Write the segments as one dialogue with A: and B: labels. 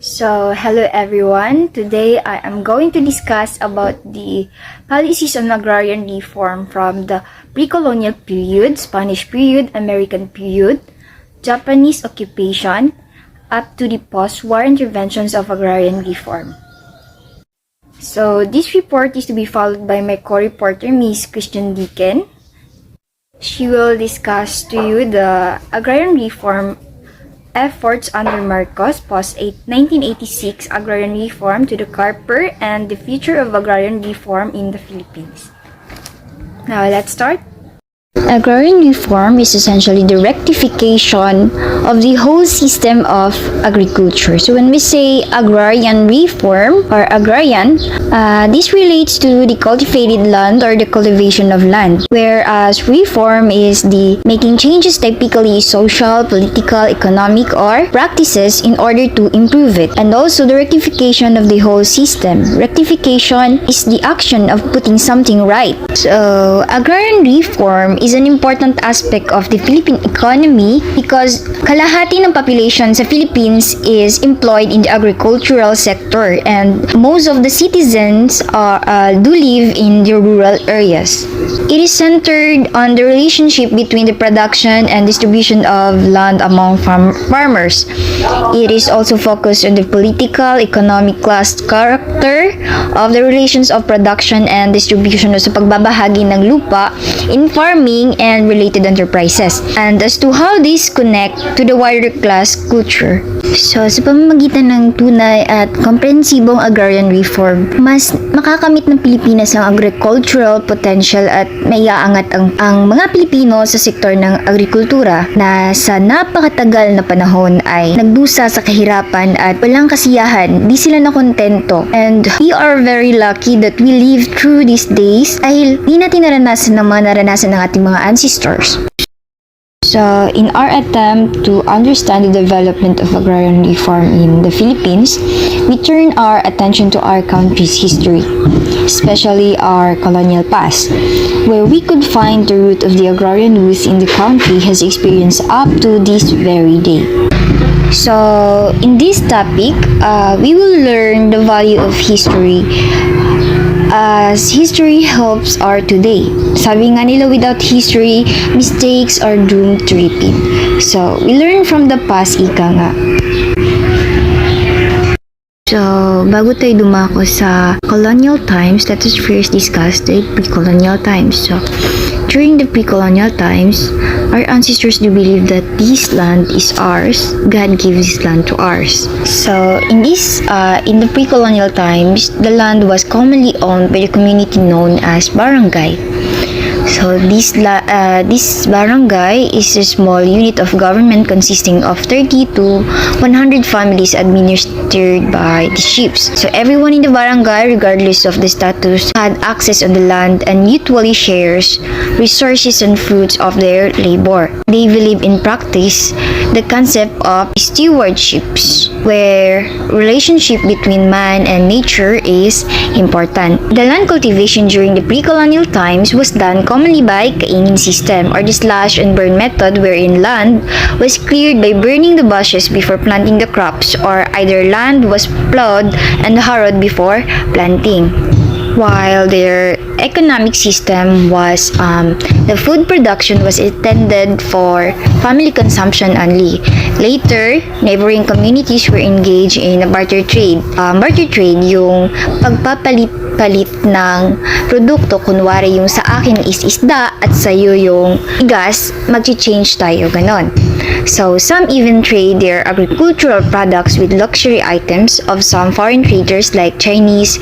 A: Hello everyone. Today I am going to discuss about the policies on agrarian reform from the pre-colonial period, Spanish period, American period, Japanese occupation, up to the post-war interventions of agrarian reform. So this report is to be followed by my co-reporter, Ms. Christian Deacon. She will discuss to you the agrarian reform efforts under Marcos post-1986 agrarian reform to the Carper and the future of agrarian reform in the Philippines. Now let's start. Agrarian reform is essentially the rectification of the whole system of agriculture. So when we say agrarian reform or agrarian, this relates to the cultivated land or the cultivation of land, whereas reform is the making changes typically social, political, economic, or practices in order to improve it. And also the rectification of the whole system. Rectification is the action of putting something right. So agrarian reform is an important aspect of the Philippine economy because kalahati ng population sa Philippines is employed in the agricultural sector and most of the citizens do live in the rural areas. It is centered on the relationship between the production and distribution of land among farmers. It is also focused on the political, economic class character of the relations of production and distribution sa pagbabahagi ng lupa in farming and related enterprises, and as to how these connect to the wider class culture. So, sa pamamagitan ng tunay at komprehensibong agrarian reform, mas makakamit ng Pilipinas ang agricultural potential at maiaangat ang mga Pilipino sa sektor ng agrikultura na sa napakatagal na panahon ay nagdusa sa kahirapan at walang kasiyahan, di sila nakontento. And we are very lucky that we live through these days dahil di natin naranasan ng mga naranasan ng ating mga ancestors. So, in our attempt to understand the development of agrarian reform in the Philippines, we turn our attention to our country's history, especially our colonial past, where we could find the root of the agrarian youth in the country has experienced up to this very day. So, in this topic, we will learn the value of history as history helps our today. Sabi nga nila, without history, mistakes are doomed to repeat. So, we learn from the past, ika nga. So, bago tayo dumako sa colonial times, let us first discuss the pre-colonial times. So, during the pre-colonial times, our ancestors do believe that this land is ours. God gives this land to us. So, in the pre-colonial times, the land was commonly owned by the community known as barangay. So, this barangay is a small unit of government consisting of 30 to 100 families administered by the chiefs. So, everyone in the barangay, regardless of the status, had access on the land and mutually shares resources and fruits of their labor. They believe in practice the concept of stewardships, where relationship between man and nature is important. The land cultivation during the pre-colonial times was done commonly by kaingin system or the slash and burn method, wherein land was cleared by burning the bushes before planting the crops, or either land was plowed and harrowed before planting. While their economic system was the food production was intended for family consumption only. Later, neighboring communities were engaged in a barter trade. Barter trade, yung pagpapalit-palit ng produkto. Kunwari, yung sa akin is isda at sa'yo yung gas, mag-change tayo, ganon. So, some even trade their agricultural products with luxury items of some foreign traders like Chinese,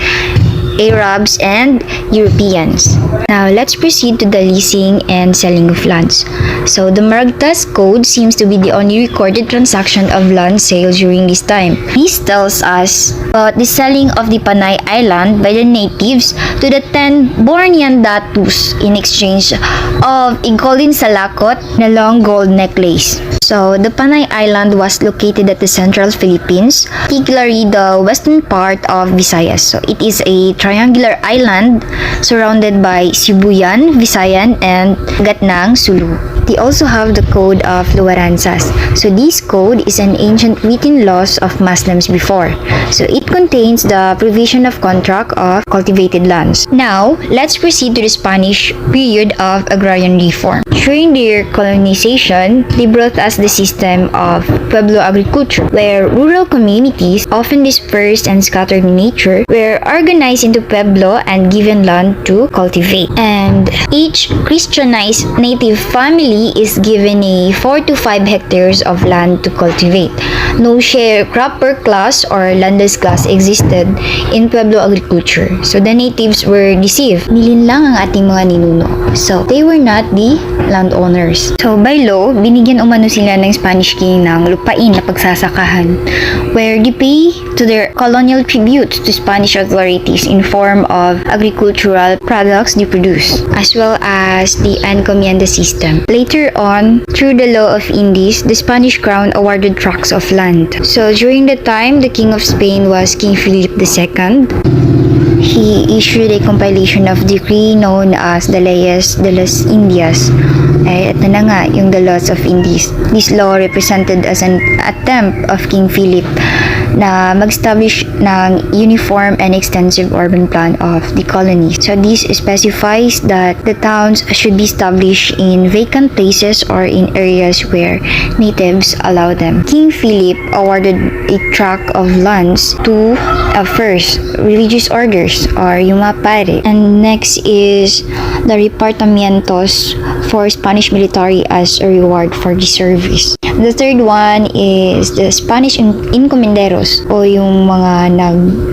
A: Arabs, and Europeans. Now, let's proceed to the leasing and selling of lands. So, the Maragtas Code seems to be the only recorded transaction of land sales during this time. This tells us about the selling of the Panay Island by the natives to the 10 Bornean Datus in exchange of a golden salakot na long gold necklace. So, the Panay Island was located at the central Philippines, particularly the western part of Visayas. So, it is a triangular island surrounded by Sibuyan, Visayan, and Gatnang, Sulu. They also have the Code of Luaranzas. So this code is an ancient written laws of Muslims before. So it contains the provision of contract of cultivated lands. Now, let's proceed to the Spanish period of agrarian reform. During their colonization, they brought us the system of pueblo agriculture, where rural communities, often dispersed and scattered in nature, were organized into pueblo and given land to cultivate. And each Christianized native family is given a 4 to 5 hectares of land to cultivate. No sharecropper class or landless class existed in pueblo agriculture. So the natives were deceived. Nilin lang ang ating mga ninuno. So they were not the landowners. So by law, binigyan umano sila ng Spanish king ng lupain na pagsasakahan, where they pay to their colonial tributes to Spanish authorities in form of agricultural products they produce, as well as the encomienda system. Later on, through the law of Indies, the Spanish crown awarded tracts of land. So during the time the King of Spain was King Philip II, he issued a compilation of decree known as the Leyes de las Indias. Ito na nga, yung the Laws of Indies. This law represented as an attempt of King Philip na mag-establish ng uniform and extensive urban plan of the colonies. So this specifies that the towns should be established in vacant places or in areas where natives allow them. King Philip awarded a tract of lands to first, religious orders or yung mga pare. And next is the repartimientos for Spanish military as a reward for the service. The third one is the Spanish encomenderos o yung mga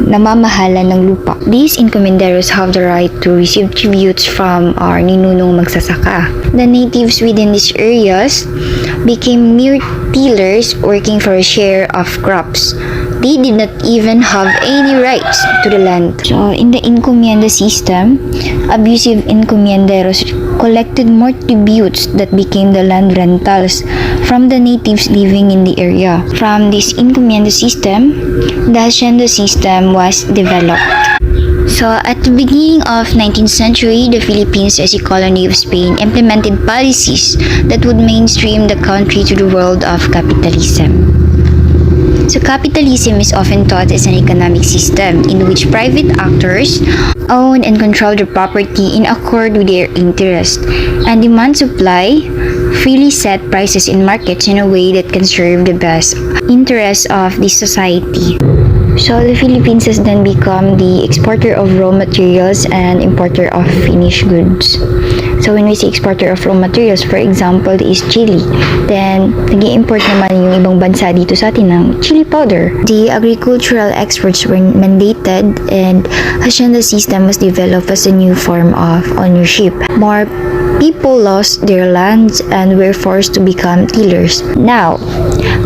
A: namamahala ng lupa. These encomenderos have the right to receive tributes from our ninunong magsasaka. The natives within these areas became mere tillers working for a share of crops. They did not even have any rights to the land. So, in the encomienda system, abusive encomienderos collected more tributes that became the land rentals from the natives living in the area. From this encomienda system, the hacienda system was developed. So, at the beginning of 19th century, the Philippines as a colony of Spain implemented policies that would mainstream the country to the world of capitalism. So capitalism is often taught as an economic system in which private actors own and control the property in accord with their interest, and demand supply freely set prices in markets in a way that can serve the best interests of the society. So the Philippines has then become the exporter of raw materials and importer of finished goods. So when we say exporter of raw materials, for example, is chili. Then, nag-i-import naman yung ibang bansa dito sa atin ng chili powder. The agricultural experts were mandated and hacienda system was developed as a new form of ownership. More people lost their lands and were forced to become tillers. Now,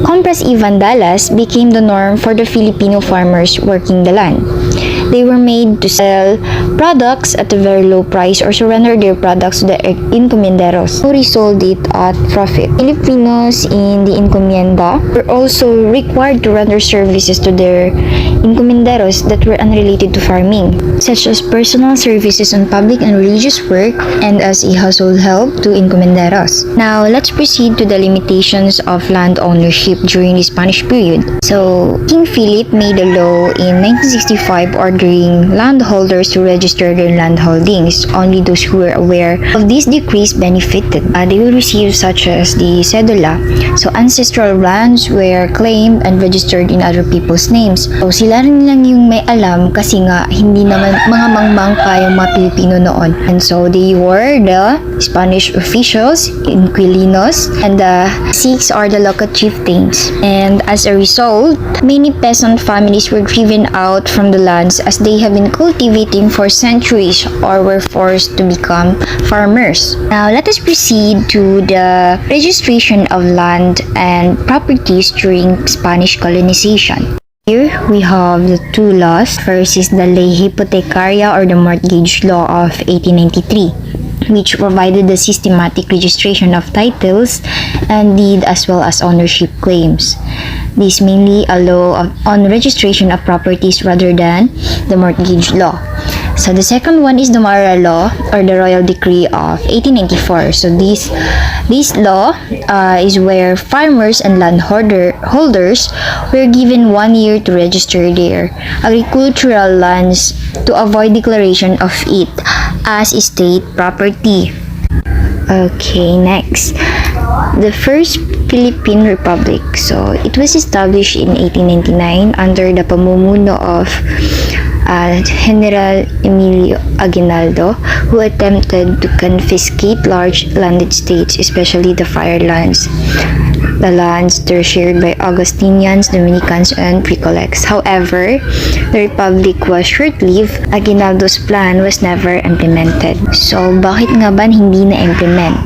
A: compras y vandalas became the norm for the Filipino farmers working the land. They were made to sell products at a very low price or surrender their products to the encomenderos who resold it at profit. Filipinos in the encomienda were also required to render services to their encomenderos that were unrelated to farming, such as personal services on public and religious work and as a household help to encomenderos. Now, let's proceed to the limitations of land ownership during the Spanish period. So, King Philip made a law in 1965 ordering landholders to register their land holdings. Only those who were aware of these decrees benefited. They will receive such as the cedula. So, ancestral lands were claimed and registered in other people's names. So, sila rin lang yung may alam kasi nga hindi naman mga mangmang pa yung mga Pilipino noon. And so, they were the Spanish officials, inquilinos, and the Sikhs are the local chieftains. And as a result, many peasant families were driven out from the lands as they have been cultivating for centuries or were forced to become farmers. Now, let us proceed to the registration of land and properties during Spanish colonization. Here we have the two laws. First is the Ley Hipotecaria or the Mortgage Law of 1893, which provided the systematic registration of titles and deed as well as ownership claims. This mainly a law on registration of properties rather than the mortgage law. So the second one is the Mara Law or the Royal Decree of 1894. So this law is where farmers and landholders were given 1 year to register their agricultural lands to avoid declaration of it as state property. Okay, next. The first Philippine Republic. So it was established in 1899 under the pamumuno of General Emilio Aguinaldo, who attempted to confiscate large landed states, especially the fire lands. The lands were shared by Augustinians, Dominicans, and Pre-Collects. However, the Republic was short-lived. Aguinaldo's plan was never implemented. So, bakit nga ba hindi na-implement?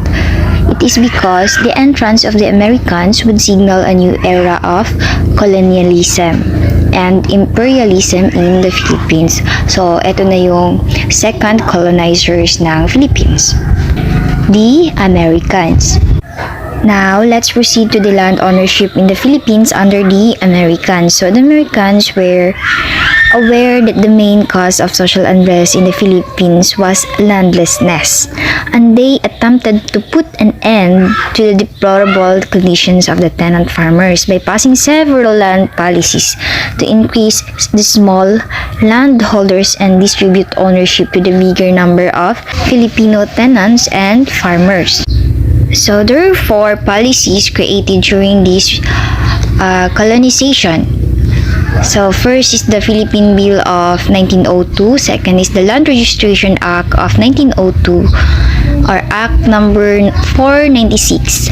A: It is because the entrance of the Americans would signal a new era of colonialism and imperialism in the Philippines. So, eto na yung second colonizers ng Philippines. The Americans. Now, let's proceed to the land ownership in the Philippines under the Americans. So, the Americans were aware that the main cause of social unrest in the Philippines was landlessness, and they attempted to put an end to the deplorable conditions of the tenant farmers by passing several land policies to increase the small landholders and distribute ownership to the bigger number of Filipino tenants and farmers. So there are 4 policies created during this colonization. So first is the Philippine Bill of 1902, second is the Land Registration Act of 1902 or Act number 496,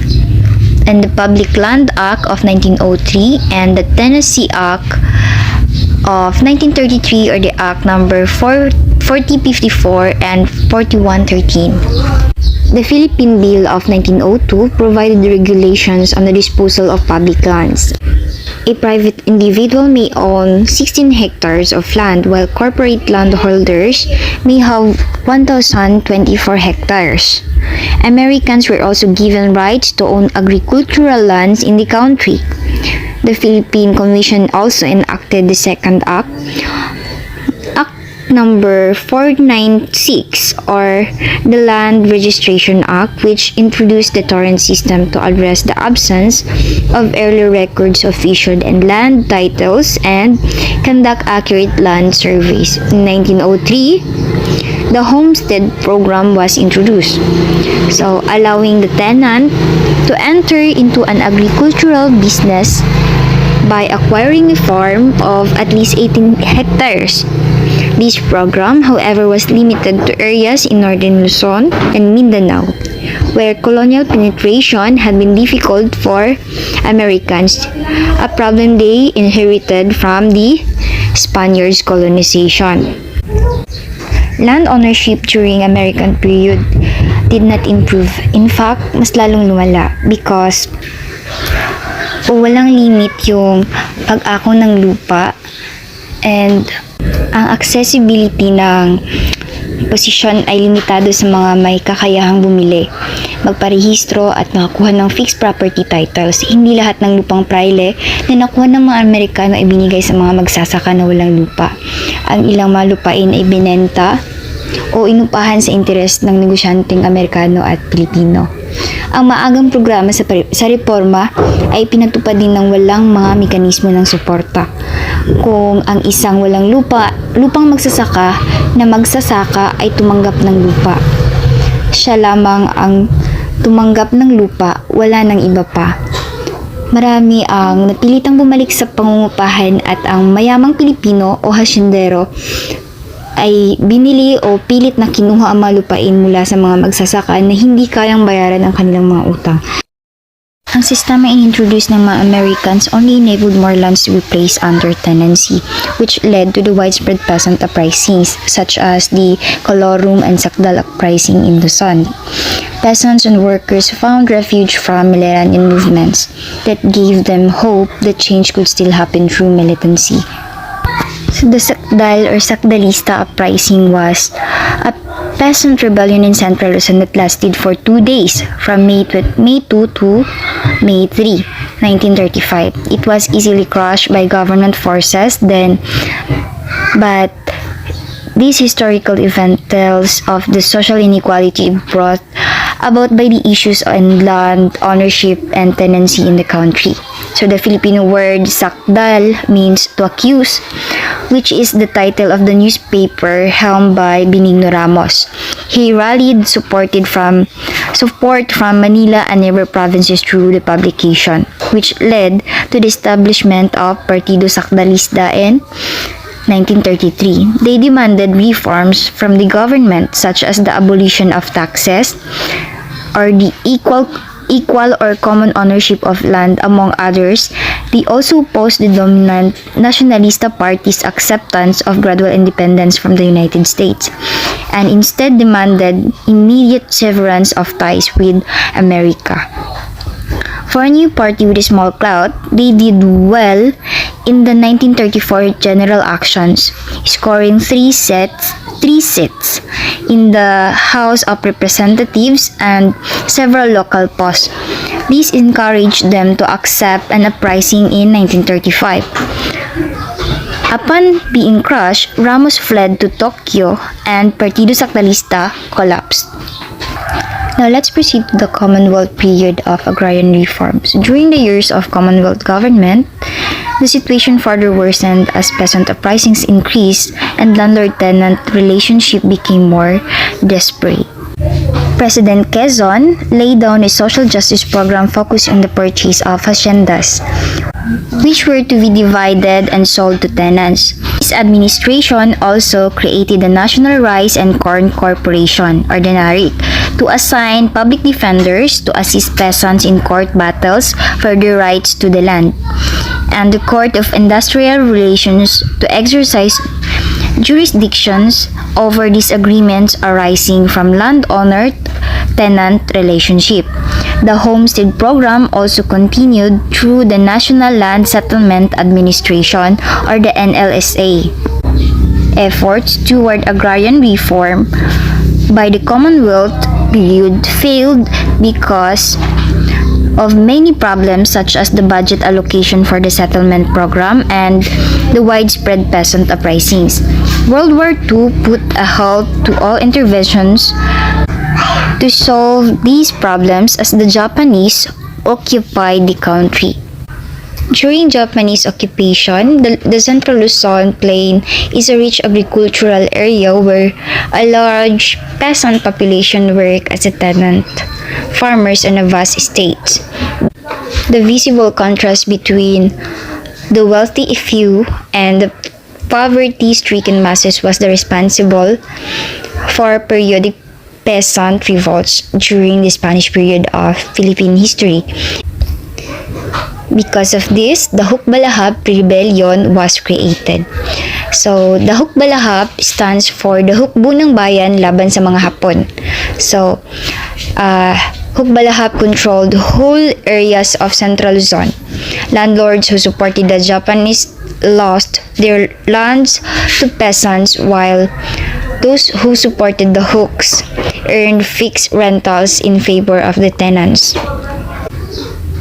A: and the Public Land Act of 1903, and the Tennessee Act of 1933 or the Act number 4054 and 4113. The Philippine Bill of 1902 provided regulations on the disposal of public lands. A private individual may own 16 hectares of land while corporate landholders may have 1,024 hectares. Americans were also given rights to own agricultural lands in the country. The Philippine Commission also enacted the Second Act, number 496 or the Land Registration Act, which introduced the torrent system to address the absence of earlier records of issued and land titles and conduct accurate land surveys. In 1903, the Homestead Program was introduced, so allowing the tenant to enter into an agricultural business by acquiring a farm of at least 18 hectares. This program, however, was limited to areas in northern Luzon and Mindanao, where colonial penetration had been difficult for Americans, a problem they inherited from the Spaniards' colonization. Land ownership during American period did not improve. In fact, mas lalong lumala because walang limit yung pag-ako ng lupa and ang accessibility ng posisyon ay limitado sa mga may kakayahang bumili, magparehistro at makakuha ng fixed property titles. Hindi lahat ng lupang praile na nakuha ng mga Amerikano ay binigay sa mga magsasaka na walang lupa. Ang ilang mga lupain ay binenta o inupahan sa interes ng negosyanteng Amerikano at Pilipino. Ang maagang programa sa reforma ay pinatupad din ng walang mga mekanismo ng suporta. Kung ang isang walang lupang magsasaka na magsasaka ay tumanggap ng lupa, siya lamang ang tumanggap ng lupa, wala ng iba pa. Marami ang napilitang bumalik sa pangungupahan at ang mayamang Pilipino o hasyendero ay binili o pilit na kinuha ang mga lupain mula sa mga magsasaka na hindi kayang bayaran ang kanilang mga utang. Ang sistema inintroduce ng mga Americans only enabled more lands to be placed under tenancy, which led to the widespread peasant uprisings such as the Colorum and Sakdal uprising in Luzon. Peasants and workers found refuge from Mileran movements that gave them hope that change could still happen through militancy. So the Sakdal or Sakdalista uprising was a peasant rebellion in Central Luzon that lasted for 2 days, from May 2 to May 3, 1935. It was easily crushed by government forces then, but This historical event tells of the social inequality brought about by the issues on land ownership and tenancy in the country. So the Filipino word sakdal means to accuse, which is the title of the newspaper helmed by Benigno Ramos. He rallied support from Manila and neighbor provinces through the publication, which led to the establishment of Partido Sakdalista in 1933. They demanded reforms from the government such as the abolition of taxes or the equal or common ownership of land, among others. They also opposed the dominant Nacionalista Party's acceptance of gradual independence from the United States and instead demanded immediate severance of ties with America. For a new party with a small clout, they did well in the 1934 general elections, scoring three seats in the House of Representatives and several local posts. This encouraged them to accept an uprising in 1935. Upon being crushed, Ramos fled to Tokyo and Partido Sakdalista collapsed. Now let's proceed to the Commonwealth period of agrarian reforms. During the years of Commonwealth government, the situation further worsened as peasant uprisings increased and landlord-tenant relationship became more desperate. President Quezon laid down a social justice program focused on the purchase of haciendas, which were to be divided and sold to tenants. His administration also created the National Rice and Corn Corporation, or NARIC, to assign public defenders to assist peasants in court battles for their rights to the land, and the Court of Industrial Relations to exercise jurisdictions over disagreements arising from landowner-tenant relationship. The Homestead Program also continued through the National Land Settlement Administration, or the NLSA. Efforts toward agrarian reform by the Commonwealth period failed because of many problems such as the budget allocation for the settlement program and the widespread peasant uprisings. World War II put a halt to all interventions to solve these problems as the Japanese occupied the country. During Japanese occupation, the Central Luzon Plain is a rich agricultural area where a large peasant population work as a tenant farmers on a vast estate. The visible contrast between the wealthy few and the poverty-stricken masses was the responsible for periodic peasant revolts during the Spanish period of Philippine history. Because of this, the Hukbalahap Rebellion was created. So, the Hukbalahap stands for the Hukbo ng Bayan laban sa mga Hapon. So, Hukbalahap controlled whole areas of Central Luzon. Landlords who supported the Japanese lost their lands to peasants, while those who supported the Hooks earned fixed rentals in favor of the tenants.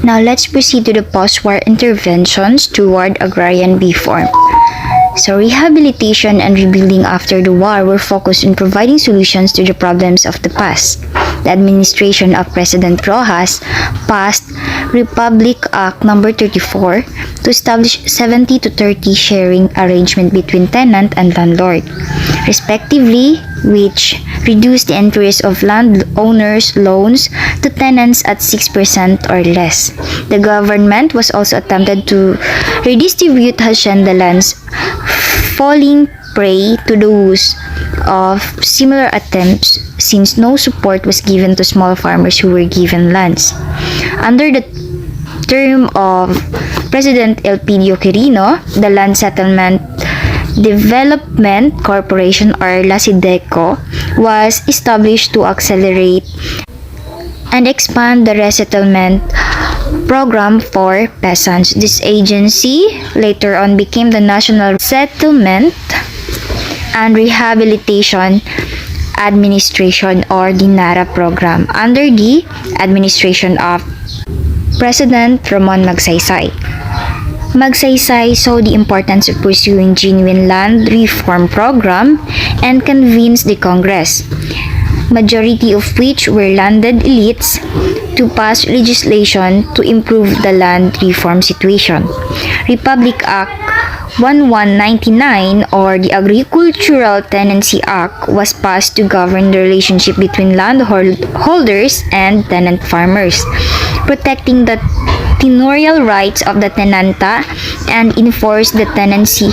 A: Now let's proceed to the post-war interventions toward agrarian reform. So rehabilitation and rebuilding after the war were focused on providing solutions to the problems of the past. The administration of President Rojas passed Republic Act No. 34 to establish 70 to 30 sharing arrangement between tenant and landlord, respectively, which reduced the interest of landowners' loans to tenants at 6% or less. The government was also attempted to redistribute hacienda lands, falling prey to those of similar attempts since no support was given to small farmers who were given lands. Under the term of President Elpidio Quirino, the Land Settlement Development Corporation, or LASIDECO, was established to accelerate and expand the resettlement program for peasants. This agency later on became the National Settlement and Rehabilitation Administration, or the NARA program, under the administration of President Ramon Magsaysay. Magsaysay saw the importance of pursuing genuine land reform program and convinced the Congress, majority of which were landed elites, to pass legislation to improve the land reform situation. Republic Act 1199 or the Agricultural Tenancy Act was passed to govern the relationship between landholders and tenant farmers, protecting the tenurial rights of the tenanta and enforce the tenancy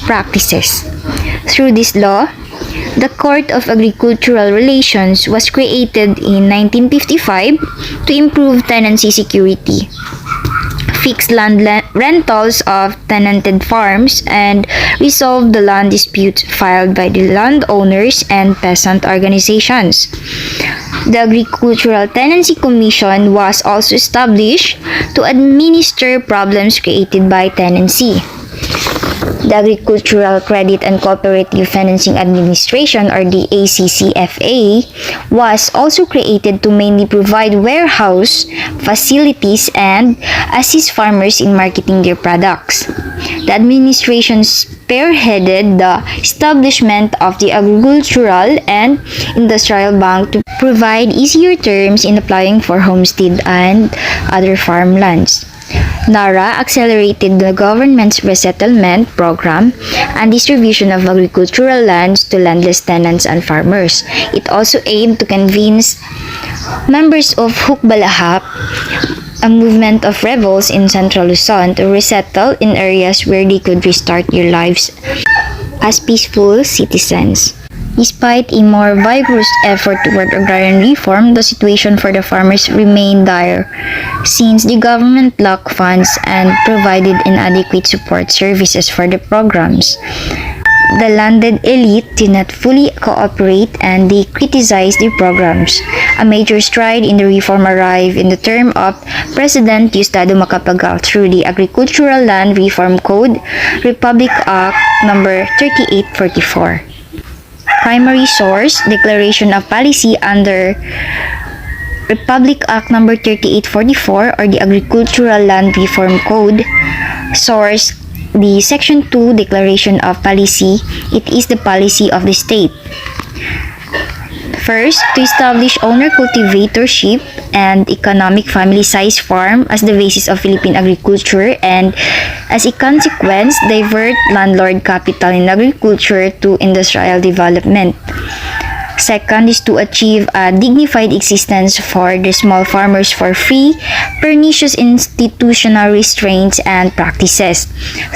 A: practices. Through this law, the Court of Agricultural Relations was created in 1955 to improve tenancy security, fix land rentals of tenanted farms, and resolve the land disputes filed by the landowners and peasant organizations. The Agricultural Tenancy Commission was also established to administer problems created by tenancy. The Agricultural Credit and Cooperative Financing Administration or the ACCFA was also created to mainly provide warehouse facilities and assist farmers in marketing their products. The administration spearheaded the establishment of the Agricultural and Industrial Bank to provide easier terms in applying for homestead and other farmlands. NARA accelerated the government's resettlement program and distribution of agricultural lands to landless tenants and farmers. It also aimed to convince members of Hukbalahap, a movement of rebels in central Luzon, to resettle in areas where they could restart their lives as peaceful citizens. Despite a more vigorous effort toward agrarian reform, the situation for the farmers remained dire since the government lacked funds and provided inadequate support services for the programs. The landed elite did not fully cooperate and they criticized the programs. A major stride in the reform arrived in the term of President Diosdado Macapagal through the Agricultural Land Reform Code, Republic Act No. 3844. Primary source, Declaration of Policy under Republic Act No. 3844 or the Agricultural Land Reform Code. Source, the Section 2 Declaration of Policy. It is the policy of the state. First, to establish owner-cultivatorship and economic family-sized farm as the basis of Philippine agriculture and, as a consequence, divert landlord capital in agriculture to industrial development. Second is to achieve a dignified existence for the small farmers for free, pernicious institutional restraints and practices.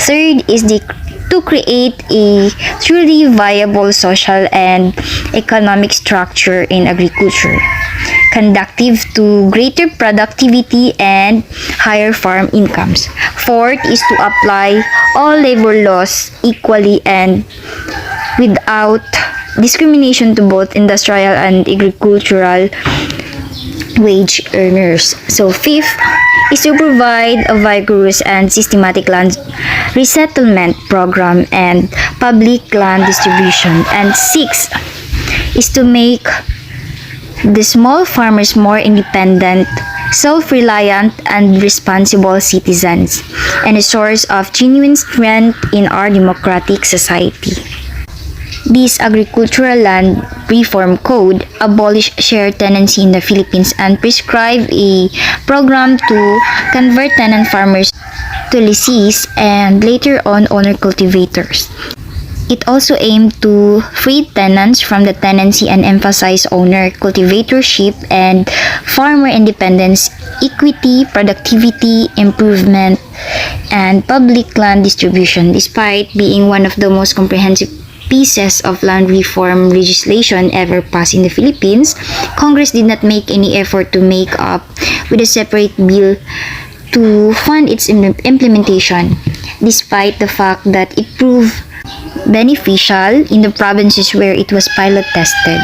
A: Third is to create a truly viable social and economic structure in agriculture, conducive to greater productivity and higher farm incomes. Fourth is to apply all labor laws equally and without discrimination to both industrial and agricultural wage earners. So fifth is to provide a vigorous and systematic land resettlement program and public land distribution. And sixth is to make the small farmers more independent, self-reliant, and responsible citizens, and a source of genuine strength in our democratic society. This Agricultural Land Reform Code abolished shared tenancy in the Philippines and prescribed a program to convert tenant farmers to lessees and later on owner-cultivators. It also aimed to free tenants from the tenancy and emphasize owner-cultivatorship and farmer independence, equity, productivity, improvement, and public land distribution. Despite being one of the most comprehensive pieces of land reform legislation ever passed in the Philippines, Congress did not make any effort to make up with a separate bill to fund its implementation, despite the fact that it proved beneficial in the provinces where it was pilot tested.